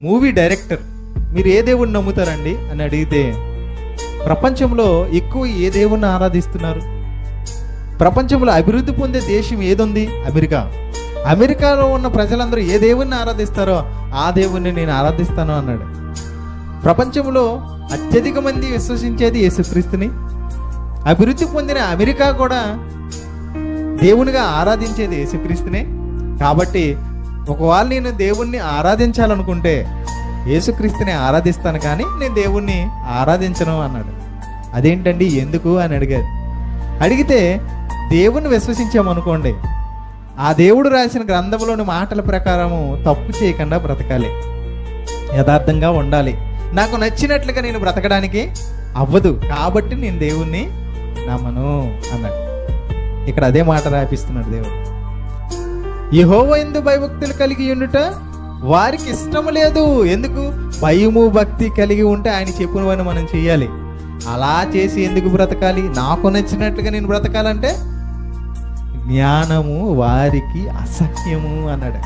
Movie director, మీరు ఏ దేవుణ్ణి నమ్ముతారండి అని అడిగితే, ప్రపంచంలో ఎక్కువ ఏ దేవుణ్ణి ఆరాధిస్తున్నారు? ప్రపంచంలో అభివృద్ధి పొందే దేశం ఏదుంది? అమెరికా. అమెరికాలో ఉన్న ప్రజలందరూ ఏ దేవుణ్ణి ఆరాధిస్తారో ఆ దేవుణ్ణి నేను ఆరాధిస్తాను అన్నాడు. ప్రపంచంలో అత్యధిక మంది విశ్వసించేది యేసుక్రీస్తుని. అభివృద్ధి పొందిన అమెరికా కూడా దేవునిగా ఆరాధించేది యేసుక్రీస్తునే. కాబట్టి ఒకవేళ నేను దేవుణ్ణి ఆరాధించాలనుకుంటే యేసుక్రీస్తుని ఆరాధిస్తాను, కానీ నేను దేవుణ్ణి ఆరాధించను అన్నాడు. అదేంటండి, ఎందుకు అని అడిగారు. అడిగితే, దేవుణ్ణి విశ్వసించామనుకోండి, ఆ దేవుడు రాసిన గ్రంథంలోని మాటల ప్రకారము తప్పు చేయకుండా బ్రతకాలి, యథార్థంగా ఉండాలి. నాకు నచ్చినట్లుగా నేను బ్రతకడానికి అవ్వదు, కాబట్టి నేను దేవుణ్ణి నమ్మను అన్నాడు. ఇక్కడ అదే మాట రాపిస్తున్నాడు దేవుడు. యెహోవా యందు భయభక్తులు కలిగి ఉండుట వారికి ఇష్టం లేదు. ఎందుకు? భయము భక్తి కలిగి ఉంటే ఆయన చెప్పినవని మనం చెయ్యాలి. అలా చేసి ఎందుకు బ్రతకాలి? నాకు నచ్చినట్లుగా నేను బ్రతకాలంటే జ్ఞానము వారికి అసహ్యము అన్నాడు.